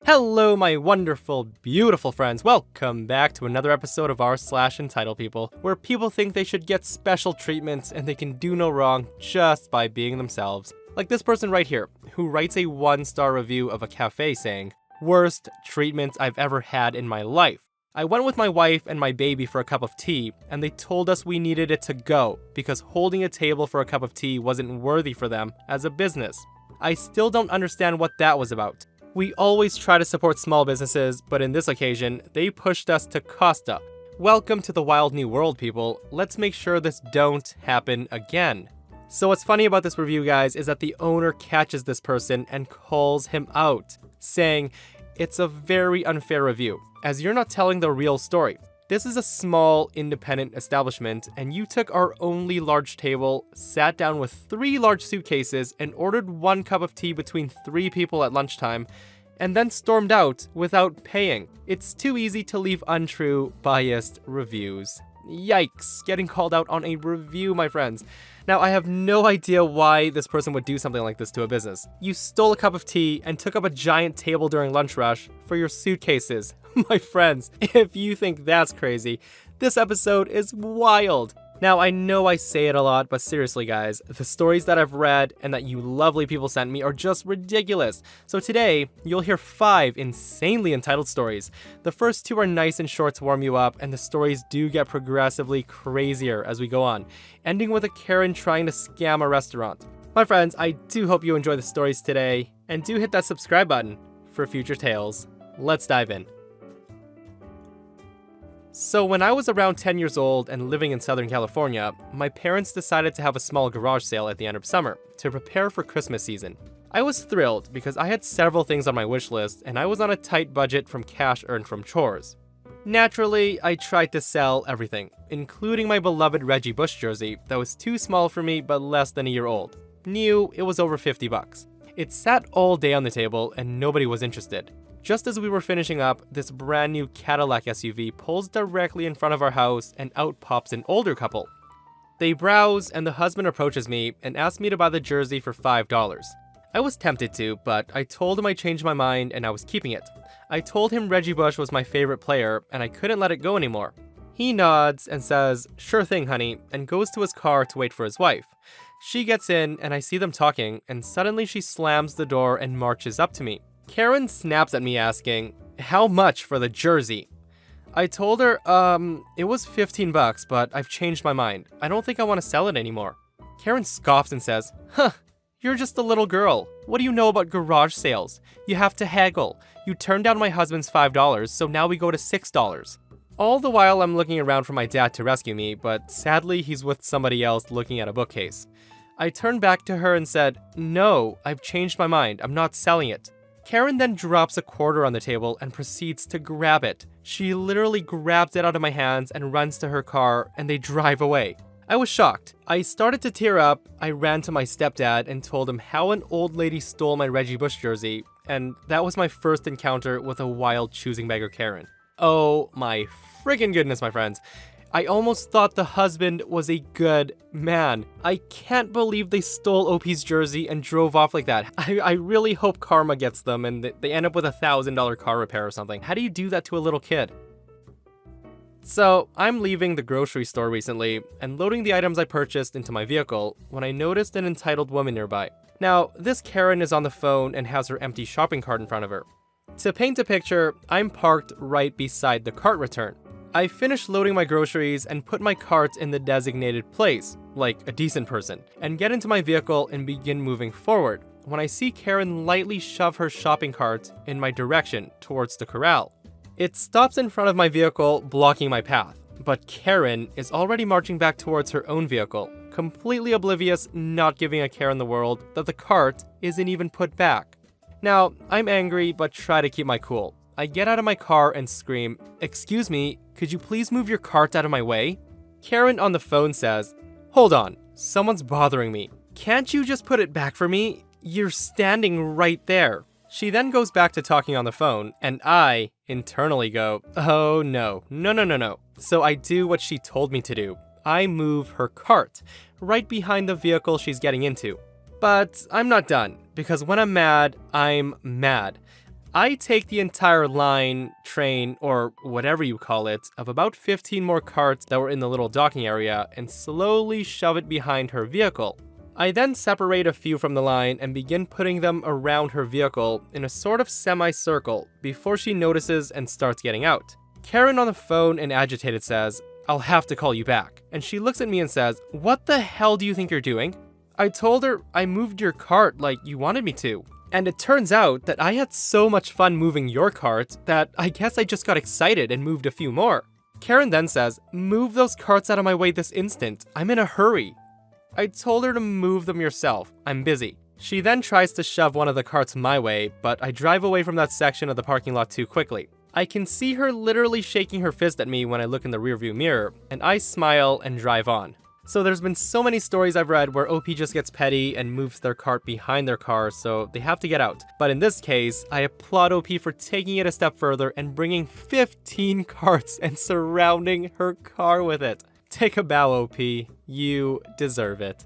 Hello, my wonderful, beautiful friends. Welcome back to another episode of r/EntitledPeople, where people think they should get special treatments and they can do no wrong just by being themselves. Like this person right here, who writes a 1-star review of a cafe saying, "Worst treatments I've ever had in my life. I went with my wife and my baby for a cup of tea, and they told us we needed it to go because holding a table for a cup of tea wasn't worthy for them as a business. I still don't understand what that was about. We always try to support small businesses, but in this occasion, they pushed us to Costa. Welcome to the wild new world, people. Let's make sure this don't happen again." So what's funny about this review, guys, is that the owner catches this person and calls him out, saying, "It's a very unfair review, as you're not telling the real story. This is a small, independent establishment, and you took our only large table, sat down with 3 large suitcases, and ordered 1 cup of tea between 3 people at lunchtime, and then stormed out without paying. It's too easy to leave untrue, biased reviews." Yikes, getting called out on a review, my friends. Now, I have no idea why this person would do something like this to a business. You stole a cup of tea and took up a giant table during lunch rush for your suitcases. My friends, if you think that's crazy, this episode is wild. Now, I know I say it a lot, but seriously, guys, the stories that I've read and that you lovely people sent me are just ridiculous. So today, you'll hear 5 insanely entitled stories. The first 2 are nice and short to warm you up, and the stories do get progressively crazier as we go on, ending with a Karen trying to scam a restaurant. My friends, I do hope you enjoy the stories today, and do hit that subscribe button for future tales. Let's dive in. So when I was around 10 years old and living in Southern California, my parents decided to have a small garage sale at the end of summer to prepare for Christmas season. I was thrilled because I had several things on my wish list and I was on a tight budget from cash earned from chores. Naturally, I tried to sell everything, including my beloved Reggie Bush jersey that was too small for me but less than a year old. New, it was over $50. It sat all day on the table and nobody was interested. Just as we were finishing up, this brand new Cadillac SUV pulls directly in front of our house and out pops an older couple. They browse and the husband approaches me and asks me to buy the jersey for $5. I was tempted to, but I told him I changed my mind and I was keeping it. I told him Reggie Bush was my favorite player and I couldn't let it go anymore. He nods and says, "Sure thing, honey," and goes to his car to wait for his wife. She gets in and I see them talking and suddenly she slams the door and marches up to me. Karen snaps at me asking, "How much for the jersey?" I told her, it was $15, but I've changed my mind. I don't think I want to sell it anymore." Karen scoffs and says, "Huh, you're just a little girl. What do you know about garage sales? You have to haggle. You turned down my husband's $5, so now we go to $6. All the while I'm looking around for my dad to rescue me, but sadly he's with somebody else looking at a bookcase. I turned back to her and said, "No, I've changed my mind. I'm not selling it." Karen then drops a quarter on the table and proceeds to grab it. She literally grabs it out of my hands and runs to her car, and they drive away. I was shocked. I started to tear up. I ran to my stepdad and told him how an old lady stole my Reggie Bush jersey, and that was my first encounter with a wild choosing beggar Karen. Oh my friggin' goodness, my friends. I almost thought the husband was a good man. I can't believe they stole OP's jersey and drove off like that. I really hope karma gets them and they end up with a $1,000 car repair or something. How do you do that to a little kid? So, I'm leaving the grocery store recently and loading the items I purchased into my vehicle when I noticed an entitled woman nearby. Now, this Karen is on the phone and has her empty shopping cart in front of her. To paint a picture, I'm parked right beside the cart return. I finish loading my groceries and put my cart in the designated place, like a decent person, and get into my vehicle and begin moving forward, when I see Karen lightly shove her shopping cart in my direction towards the corral. It stops in front of my vehicle, blocking my path, but Karen is already marching back towards her own vehicle, completely oblivious, not giving a care in the world that the cart isn't even put back. Now, I'm angry but try to keep my cool. I get out of my car and scream, "Excuse me, could you please move your cart out of my way?" Karen on the phone says, "Hold on, someone's bothering me. Can't you just put it back for me? You're standing right there." She then goes back to talking on the phone, and I internally go, "Oh no. So I do what she told me to do. I move her cart, right behind the vehicle she's getting into. But I'm not done, because when I'm mad, I'm mad. I take the entire line, train, or whatever you call it, of about 15 more carts that were in the little docking area and slowly shove it behind her vehicle. I then separate a few from the line and begin putting them around her vehicle in a sort of semicircle before she notices and starts getting out. Karen on the phone and agitated says, "I'll have to call you back." And she looks at me and says, "What the hell do you think you're doing?" I told her I moved your cart like you wanted me to. And it turns out that I had so much fun moving your cart that I guess I just got excited and moved a few more. Karen then says, "Move those carts out of my way this instant. I'm in a hurry." I told her to move them yourself. I'm busy. She then tries to shove one of the carts my way, but I drive away from that section of the parking lot too quickly. I can see her literally shaking her fist at me when I look in the rearview mirror, and I smile and drive on. So there's been so many stories I've read where OP just gets petty and moves their cart behind their car, so they have to get out. But in this case, I applaud OP for taking it a step further and bringing 15 carts and surrounding her car with it. Take a bow, OP. You deserve it.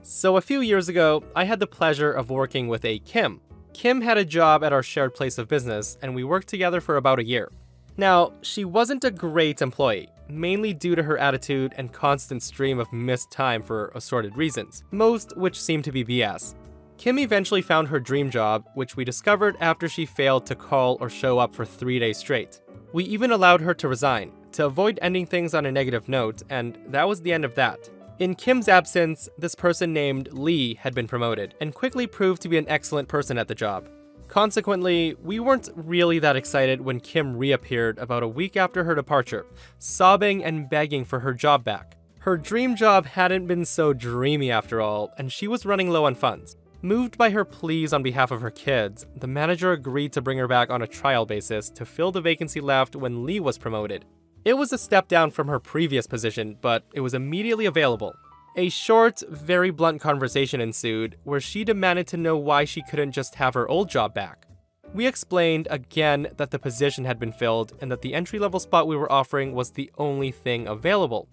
So a few years ago, I had the pleasure of working with a Kim. Kim had a job at our shared place of business, and we worked together for about a year. Now, she wasn't a great employee, mainly due to her attitude and constant stream of missed time for assorted reasons, most which seemed to be BS. Kim eventually found her dream job, which we discovered after she failed to call or show up for 3 days straight. We even allowed her to resign, to avoid ending things on a negative note, and that was the end of that. In Kim's absence, this person named Lee had been promoted, and quickly proved to be an excellent person at the job. Consequently, we weren't really that excited when Kim reappeared about a week after her departure, sobbing and begging for her job back. Her dream job hadn't been so dreamy after all, and she was running low on funds. Moved by her pleas on behalf of her kids, the manager agreed to bring her back on a trial basis to fill the vacancy left when Lee was promoted. It was a step down from her previous position, but it was immediately available. A short, very blunt conversation ensued, where she demanded to know why she couldn't just have her old job back. We explained again that the position had been filled and that the entry-level spot we were offering was the only thing available.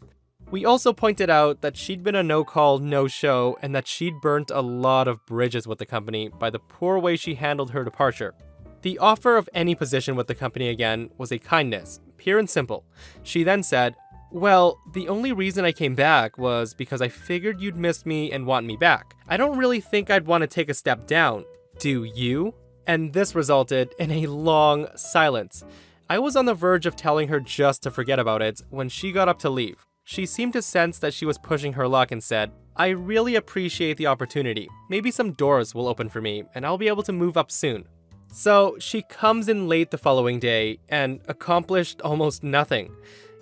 We also pointed out that she'd been a no-call, no-show, and that she'd burnt a lot of bridges with the company by the poor way she handled her departure. The offer of any position with the company again was a kindness, pure and simple. She then said, "Well, the only reason I came back was because I figured you'd miss me and want me back. I don't really think I'd want to take a step down. Do you?" And this resulted in a long silence. I was on the verge of telling her just to forget about it when she got up to leave. She seemed to sense that she was pushing her luck and said, "I really appreciate the opportunity. Maybe some doors will open for me and I'll be able to move up soon." So she comes in late the following day and accomplished almost nothing.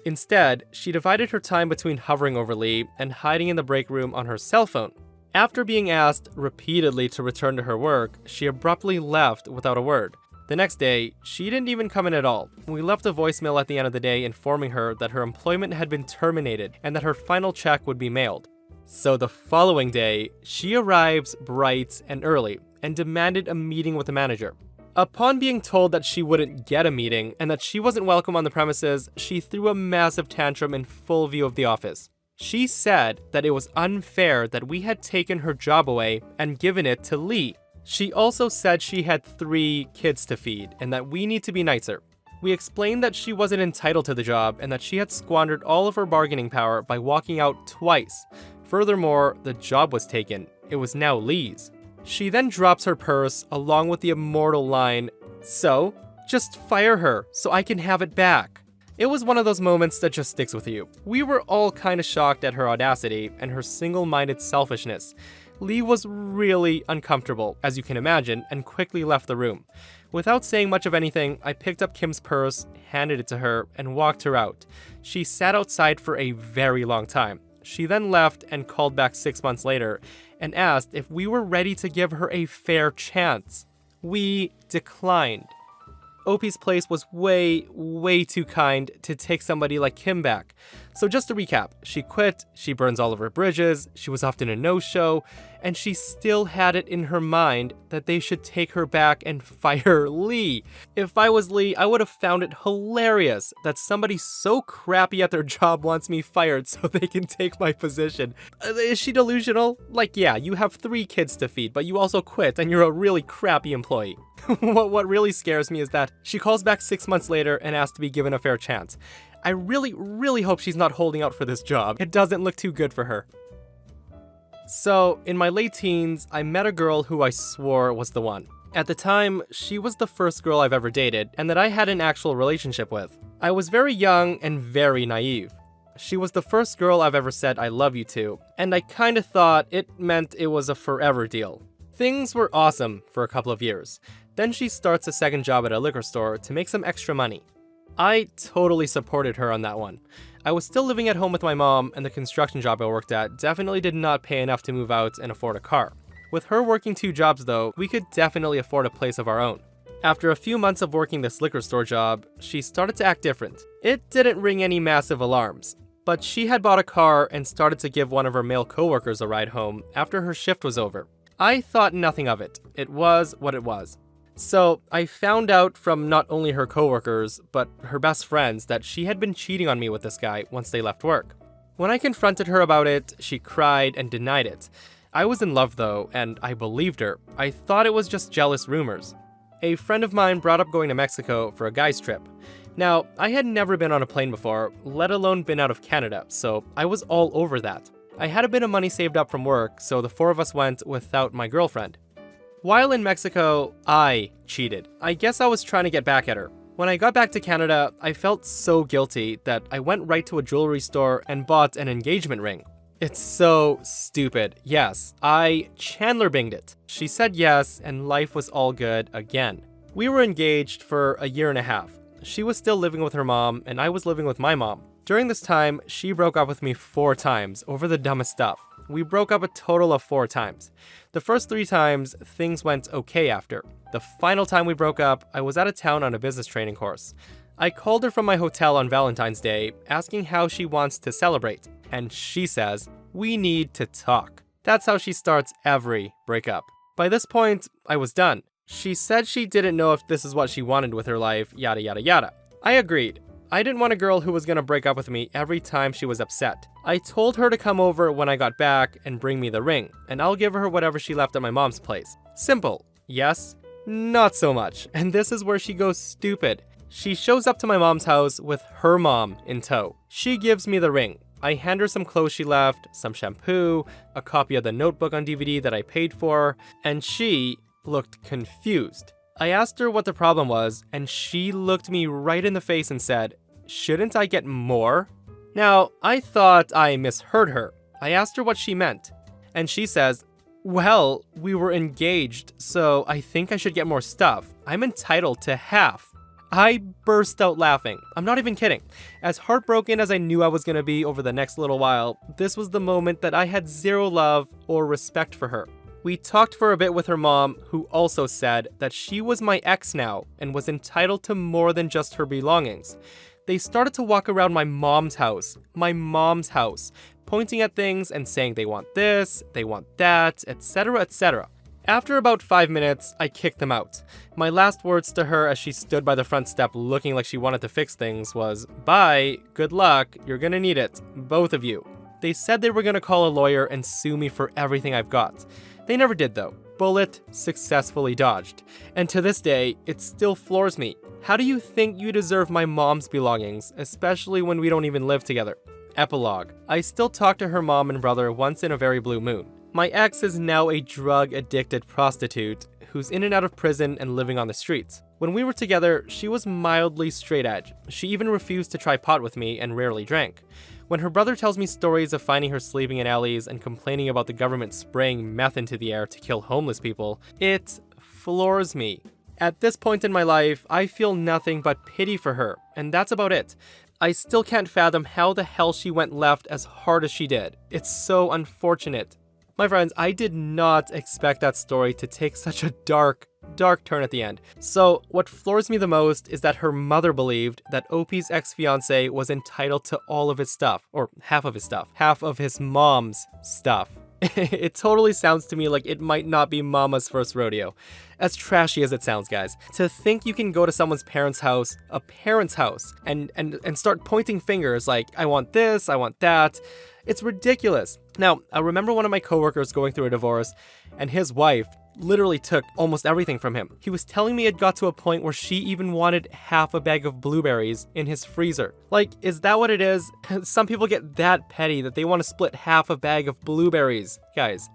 Instead, she divided her time between hovering over Lee and hiding in the break room on her cell phone. After being asked repeatedly to return to her work, she abruptly left without a word. The next day, she didn't even come in at all. We left a voicemail at the end of the day informing her that her employment had been terminated and that her final check would be mailed. So the following day, she arrives bright and early and demanded a meeting with the manager. Upon being told that she wouldn't get a meeting and that she wasn't welcome on the premises, she threw a massive tantrum in full view of the office. She said that it was unfair that we had taken her job away and given it to Lee. She also said she had 3 kids to feed and that we need to be nicer. We explained that she wasn't entitled to the job and that she had squandered all of her bargaining power by walking out twice. Furthermore, the job was taken. It was now Lee's. She then drops her purse along with the immortal line, "So, just fire her so I can have it back." It was one of those moments that just sticks with you. We were all kinda shocked at her audacity and her single-minded selfishness. Lee was really uncomfortable, as you can imagine, and quickly left the room. Without saying much of anything, I picked up Kim's purse, handed it to her, and walked her out. She sat outside for a very long time. She then left and called back 6 months later and asked if we were ready to give her a fair chance. We declined. OP's place was way too kind to take somebody like Kim back, So just to recap, she quit, she burns all of her bridges, she was often a no-show, and she still had it in her mind that they should take her back and fire Lee. If I was Lee, I would have found it hilarious that somebody so crappy at their job wants me fired so they can take my position. Is she delusional? Like, yeah, you have 3 kids to feed, but you also quit and you're a really crappy employee. What really scares me is that she calls back 6 months later and asks to be given a fair chance. I really hope she's not holding out for this job. It doesn't look too good for her. So, in my late teens, I met a girl who I swore was the one. At the time, she was the first girl I've ever dated, and that I had an actual relationship with. I was very young and very naive. She was the first girl I've ever said I love you to, and I kinda thought it meant it was a forever deal. Things were awesome for a couple of years. Then she starts a second job at a liquor store to make some extra money. I totally supported her on that one. I was still living at home with my mom, and the construction job I worked at definitely did not pay enough to move out and afford a car. With her working 2 jobs though, we could definitely afford a place of our own. After a few months of working this liquor store job, she started to act different. It didn't ring any massive alarms, but she had bought a car and started to give one of her male coworkers a ride home after her shift was over. I thought nothing of it. It was what it was. So, I found out from not only her coworkers, but her best friends that she had been cheating on me with this guy once they left work. When I confronted her about it, she cried and denied it. I was in love though, and I believed her. I thought it was just jealous rumors. A friend of mine brought up going to Mexico for a guy's trip. Now, I had never been on a plane before, let alone been out of Canada, so I was all over that. I had a bit of money saved up from work, so the 4 of us went without my girlfriend. While in Mexico, I cheated. I guess I was trying to get back at her. When I got back to Canada, I felt so guilty that I went right to a jewelry store and bought an engagement ring. It's so stupid. Yes, I Chandler binged it. She said yes, and life was all good again. We were engaged for a year and a half. She was still living with her mom, and I was living with my mom. During this time, she broke up with me 4 times over the dumbest stuff. We broke up a total of 4 times. The first 3 times, things went okay after. The final time we broke up, I was out of town on a business training course. I called her from my hotel on Valentine's Day, asking how she wants to celebrate. And she says, "We need to talk." That's how she starts every breakup. By this point, I was done. She said she didn't know if this is what she wanted with her life, yada yada yada. I agreed. I didn't want a girl who was gonna break up with me every time she was upset. I told her to come over when I got back and bring me the ring, and I'll give her whatever she left at my mom's place. Simple. Yes? Not so much. And this is where she goes stupid. She shows up to my mom's house with her mom in tow. She gives me the ring. I hand her some clothes she left, some shampoo, a copy of the Notebook on DVD that I paid for, and she looked confused. I asked her what the problem was, and she looked me right in the face and said, "Shouldn't I get more?" Now, I thought I misheard her. I asked her what she meant, and she says, "Well, we were engaged, so I think I should get more stuff. I'm entitled to half." I burst out laughing. I'm not even kidding. As heartbroken as I knew I was gonna be over the next little while, this was the moment that I had 0 love or respect for her. We talked for a bit with her mom, who also said that she was my ex now and was entitled to more than just her belongings. They started to walk around my mom's house, pointing at things and saying they want this, they want that, etc, etc. After about 5 minutes, I kicked them out. My last words to her as she stood by the front step looking like she wanted to fix things was, "Bye, good luck, you're gonna need it, both of you." They said they were gonna call a lawyer and sue me for everything I've got. They never did though. Bullet successfully dodged. And to this day, it still floors me. How do you think you deserve my mom's belongings, especially when we don't even live together? Epilogue. I still talk to her mom and brother once in a very blue moon. My ex is now a drug-addicted prostitute who's in and out of prison and living on the streets. When we were together, she was mildly straight edge. She even refused to try pot with me and rarely drank. When her brother tells me stories of finding her sleeping in alleys and complaining about the government spraying meth into the air to kill homeless people, it floors me. At this point in my life, I feel nothing but pity for her, and that's about it. I still can't fathom how the hell she went left as hard as she did. It's so unfortunate. My friends, I did not expect that story to take such a dark dark turn at the end. So what floors me the most is that her mother believed that OP's ex-fiance was entitled to all of his stuff, or half of his stuff, half of his mom's stuff. It totally sounds to me like it might not be mama's first rodeo. As trashy as it sounds, guys. To think you can go to someone's parents' house, a parent's house, and start pointing fingers like, I want this, I want that. It's ridiculous. Now, I remember one of my coworkers going through a divorce, and his wife literally took almost everything from him. He was telling me it got to a point where she even wanted half a bag of blueberries in his freezer. Like, is that what it is? Some people get that petty that they want to split half a bag of blueberries. Guys.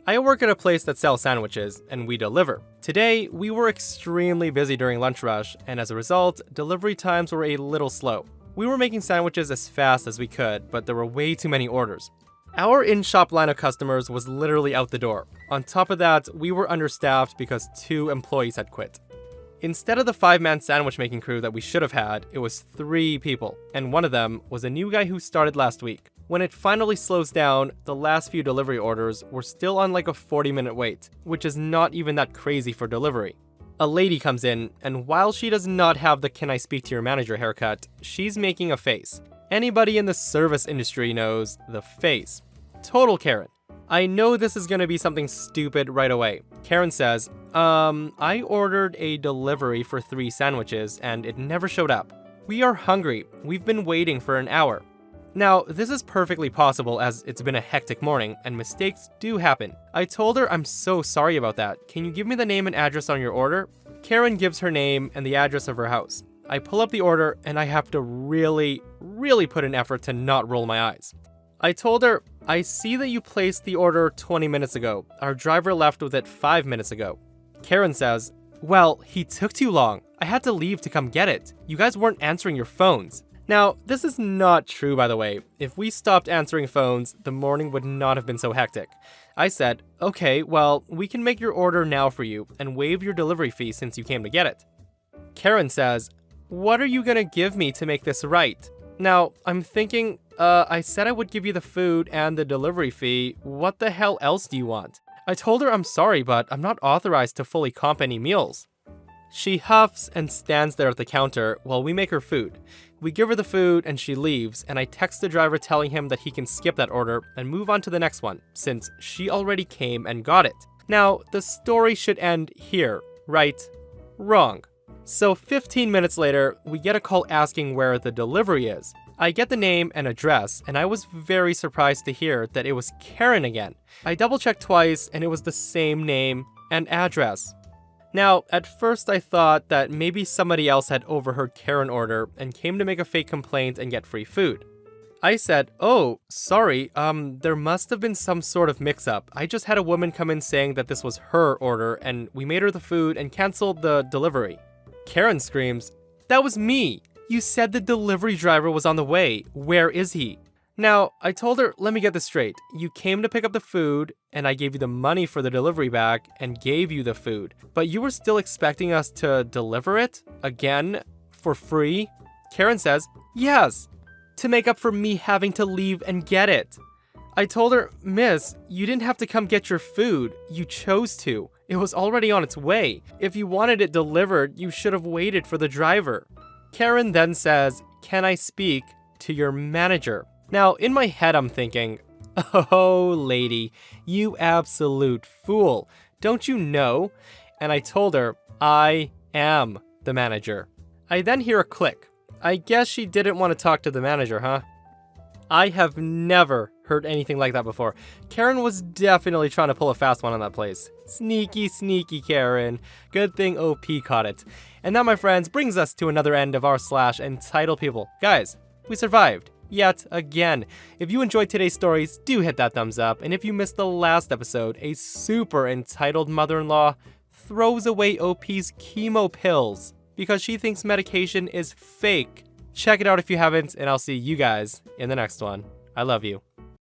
I work at a place that sells sandwiches, and we deliver. Today, we were extremely busy during lunch rush, and as a result, delivery times were a little slow. We were making sandwiches as fast as we could, but there were way too many orders. Our in-shop line of customers was literally out the door. On top of that, we were understaffed because 2 employees had quit. Instead of the 5-man sandwich making crew that we should have had, it was 3 people, and one of them was a new guy who started last week. When it finally slows down, the last few delivery orders were still on like a 40-minute wait, which is not even that crazy for delivery. A lady comes in, and while she does not have the "can I speak to your manager" haircut, she's making a face. Anybody in the service industry knows the face. Total Karen. I know this is gonna be something stupid right away. Karen says, I ordered a delivery for 3 sandwiches and it never showed up. We are hungry. We've been waiting for an hour. Now, this is perfectly possible as it's been a hectic morning and mistakes do happen. I told her I'm so sorry about that. Can you give me the name and address on your order? Karen gives her name and the address of her house. I pull up the order and I have to really put an effort to not roll my eyes. I told her, I see that you placed the order 20 minutes ago. Our driver left with it 5 minutes ago. Karen says, well, he took too long. I had to leave to come get it. You guys weren't answering your phones. Now, this is not true, by the way. If we stopped answering phones, the morning would not have been so hectic. I said, okay, well, we can make your order now for you and waive your delivery fee since you came to get it. Karen says, what are you gonna give me to make this right? Now, I'm thinking, I said I would give you the food and the delivery fee. What the hell else do you want? I told her I'm sorry, but I'm not authorized to fully comp any meals. She huffs and stands there at the counter while we make her food. We give her the food and she leaves, and I text the driver telling him that he can skip that order and move on to the next one, since she already came and got it. Now, the story should end here, right? Wrong. So 15 minutes later, we get a call asking where the delivery is. I get the name and address, and I was very surprised to hear that it was Karen again. I double-checked twice, and it was the same name and address. Now, at first I thought that maybe somebody else had overheard Karen order and came to make a fake complaint and get free food. I said, oh, sorry, there must have been some sort of mix-up. I just had a woman come in saying that this was her order, and we made her the food and canceled the delivery. Karen screams, that was me! You said the delivery driver was on the way. Where is he? Now, I told her, let me get this straight. You came to pick up the food, and I gave you the money for the delivery back and gave you the food. But you were still expecting us to deliver it? Again? For free? Karen says, yes! To make up for me having to leave and get it. I told her, miss, you didn't have to come get your food. You chose to. It was already on its way. If you wanted it delivered, you should have waited for the driver. Karen then says, can I speak to your manager? Now, in my head, I'm thinking, oh, lady, you absolute fool. Don't you know? And I told her, I am the manager. I then hear a click. I guess she didn't want to talk to the manager, huh? I have never heard anything like that before. Karen was definitely trying to pull a fast one on that place. Sneaky, sneaky Karen. Good thing OP caught it. And that, my friends, brings us to another end of our /EntitledPeople. Guys, we survived. Yet again. If you enjoyed today's stories, do hit that thumbs up. And if you missed the last episode, a super entitled mother-in-law throws away OP's chemo pills because she thinks medication is fake. Check it out if you haven't, and I'll see you guys in the next one. I love you.